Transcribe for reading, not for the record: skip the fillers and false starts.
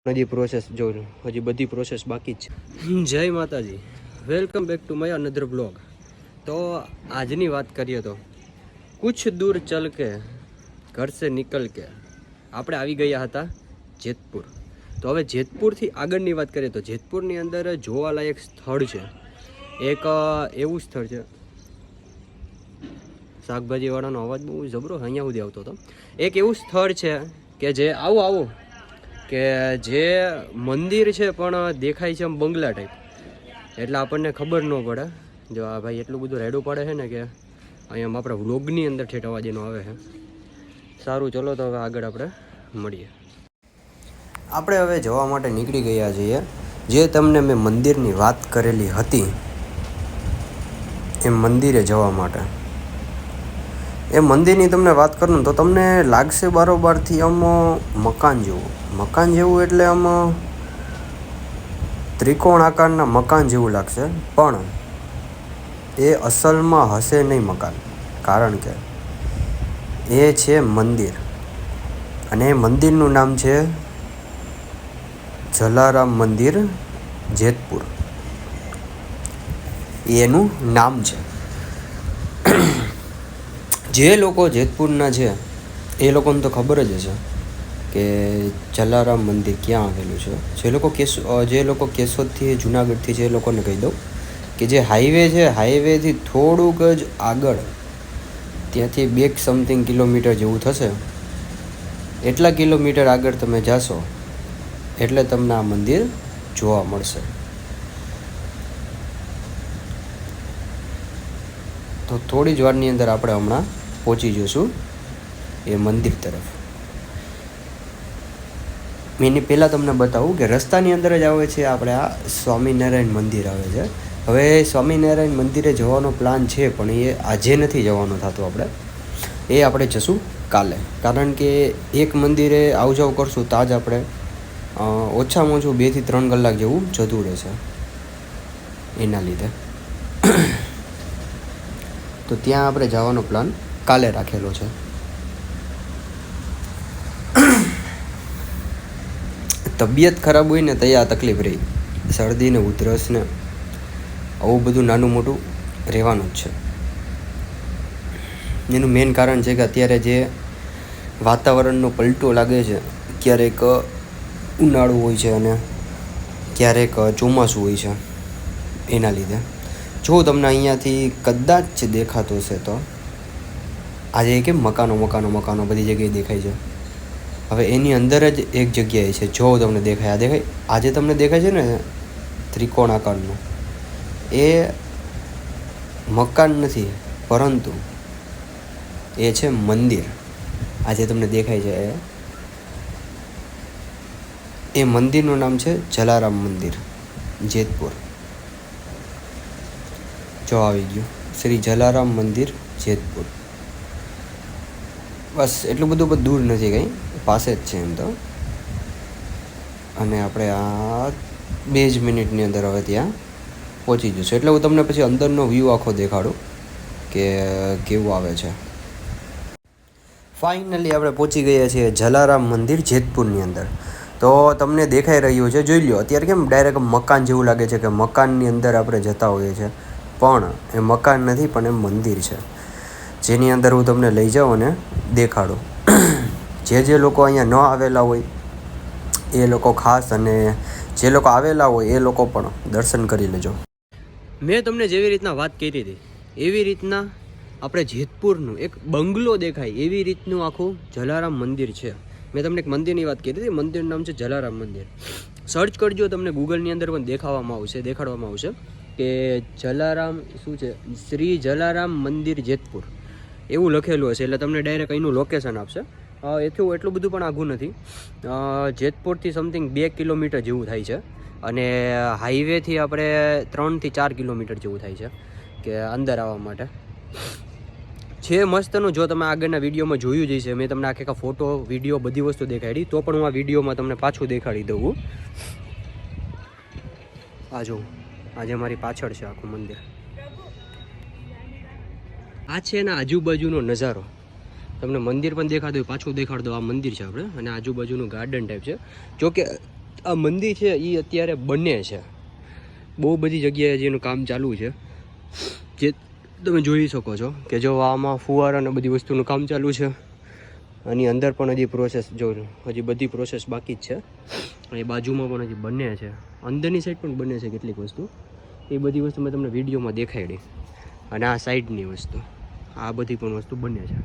હજી પ્રોસેસ જો હજી બધી પ્રોસેસ બાકી જ છે. જય માતાજી, welcome back to my another blog. તો આજની વાત કરીએ તો કુછ દૂર ચલ કે ઘર સે નિકલ કે આપણે આવી ગયા હતા જેતપુર. તો હવે જેતપુરથી આગળની વાત કરીએ તો જેતપુરની અંદર જોવાલાયક સ્થળ છે એક એવું સ્થળ છે. શાકભાજીવાળાનો અવાજ બહુ જબરો અહીંયા સુધી આવતો હતો. એક એવું સ્થળ છે કે જે આવું કે જે મંદિર છે પણ દેખાય છે આમ બંગલા ટાઈપ, એટલે આપણને ખબર ન પડે. જો આ ભાઈ એટલું બધું રેડું પડે છે ને કે અહીંયા આપણા વ્લોગની અંદર ઠેઠ અવાજ એનો આવે છે. સારું, ચલો તો હવે આગળ આપણે મળીએ. આપણે હવે જવા માટે નીકળી ગયા છીએ. જે તમને મેં મંદિરની વાત કરેલી હતી એ મંદિરે જવા માટે. એ મંદિરની તમને વાત કરું તો તમને લાગશે બારોબારથી આમ મકાન જેવું એટલે આમ ત્રિકોણ આકારના મકાન જેવું લાગશે, પણ એ અસલમાં હશે નહીં મકાન, કારણ કે એ છે મંદિર. અને એ મંદિરનું નામ છે જલારામ મંદિર જેતપુર. એનું નામ છે. જે લોકો જેતપુરના છે એ લોકોને તો ખબર જ હશે કે જલારામ મંદિર ક્યાં આવેલું છે. જે લોકો કેશોદથી જુનાગઢથી છે એ લોકોને કહી દઉં કે જે હાઈવે છે, હાઈવેથી થોડુંક જ આગળ, ત્યાંથી 2 સમથિંગ કિલોમીટર જેવું થશે. એટલા કિલોમીટર આગળ તમે જાશો એટલે તમને આ મંદિર જોવા મળશે. તો થોડી જ વારની અંદર આપણે હમણાં પહોંચી જઈશું એ મંદિર તરફ. એની પહેલાં તમને બતાવું કે રસ્તાની અંદર જ આવે છે આપણે આ સ્વામિનારાયણ મંદિર આવે છે. હવે સ્વામિનારાયણ મંદિરે જવાનો પ્લાન છે, પણ એ આજે નથી જવાનું થતું. આપણે જશું કાલે, કારણ કે એક મંદિરે આવ જાવ કરશું તો જ આપણે ઓછામાં ઓછું 2 થી 3 કલાક જેવું જતું રહેશે. એના લીધે તો ત્યાં આપણે જવાનો પ્લાન કાલે રાખેલો છે. તબિયત ખરાબ હોય ને તો આ તકલીફ રહી, શરદી ને ઉધરસ ને આવું બધું નાનું મોટું રહેવાનું જ છે. એનું મેઇન કારણ છે કે અત્યારે જે વાતાવરણનો પલટો લાગે છે, ક્યારેક ઉનાળો હોય છે અને ક્યારેક ચોમાસું હોય છે. એના લીધે જો તમને અહીંયાથી કદાચ દેખાતું હશે તો આજે કેમ મકાનો બધી જગ્યાએ દેખાય છે. હવે એની અંદર જ એક જગ્યાએ છે, જો તમને દેખાય, આજે તમને દેખાય છે ને ત્રિકોણ આકારનું, એ મકાન નથી પરંતુ એ છે મંદિર. આજે તમને દેખાય છે એ મંદિરનું નામ છે જલારામ મંદિર જેતપુર. જો આવી ગયું શ્રી જલારામ મંદિર જેતપુર. બસ એટલું બધું પણ દૂર નથી, કંઈ પાસે જ છે એમ તો. અને આપણે આ 2 જ મિનિટની અંદર હવે ત્યાં પહોંચી જશું. એટલે હું તમને પછી અંદરનો વ્યૂ આખો દેખાડું કે કેવું આવે છે. ફાઇનલી આપણે પહોંચી ગયા છીએ જલારામ મંદિર જેતપુરની અંદર. તો તમને દેખાઈ રહ્યું છે, જોઈ લો. અત્યારે કેમ ડાયરેક્ટ મકાન જેવું લાગે છે કે મકાનની અંદર આપણે જતા હોઈએ છીએ, પણ એ મકાન નથી, પણ એ મંદિર છે, જેની અંદર હું તમને લઈ જાઉં અને દેખાડું. જે લોકો અહીંયા ન આવેલા હોય એ લોકો ખાસ, અને જે લોકો આવેલા હોય એ લોકો પણ દર્શન કરી લેજો. મેં તમને જેવી રીતના વાત કરી હતી એવી રીતના આપણે જેતપુરનું એક બંગલો દેખાય એવી રીતનું આખું જલારામ મંદિર છે. મેં તમને એક મંદિરની વાત કરી હતી, મંદિરનું નામ છે જલારામ મંદિર. સર્ચ કરજો, તમને ગૂગલની અંદર પણ દેખાડવામાં આવશે કે જલારામ શું છે, શ્રી જલારામ મંદિર જેતપુર એવું લખેલું હશે. એટલે તમને ડાયરેક્ટ અહીંનું લોકેશન આપશે. એટલું બધું પણ આઘું નથી. જેતપુરથી સમથિંગ 2 કિલોમીટર જેવું થાય છે, અને હાઈવેથી આપણે 3 થી 4 કિલોમીટર જેવું થાય છે કે અંદર આવવા માટે છે. મસ્તનું જો તમે આગળના વિડીયોમાં જોયું જ હશે, મેં તમને આખા ફોટો વિડીયો બધી વસ્તુ દેખાડી, તો પણ હું આ વિડીયોમાં તમને પાછું દેખાડી દઉં. આ જો આજે મારી પાછળ છે આખું મંદિર. આ છે એના આજુબાજુનો નજારો. તમને મંદિર પણ દેખાતું હોય, પાછું દેખાડ દો. આ મંદિર છે આપણે, અને આજુબાજુનું ગાર્ડન ટાઈપ છે. જોકે આ મંદિર છે એ અત્યારે બને છે, બહુ બધી જગ્યાએ જેનું કામ ચાલુ છે, જે તમે જોઈ શકો છો કે જો આમાં ફુવારા અને બધી વસ્તુનું કામ ચાલુ છે. આની અંદર પણ હજી પ્રોસેસ જો હજી બધી પ્રોસેસ બાકી જ છે. એ બાજુમાં પણ હજી બને છે, અંદરની સાઈડ પણ બને છે કેટલીક વસ્તુ. એ બધી વસ્તુ મેં તમને વિડીયોમાં દેખાડી. અને આ સાઈડની વસ્તુ, આ બધી પણ વસ્તુ બને છે.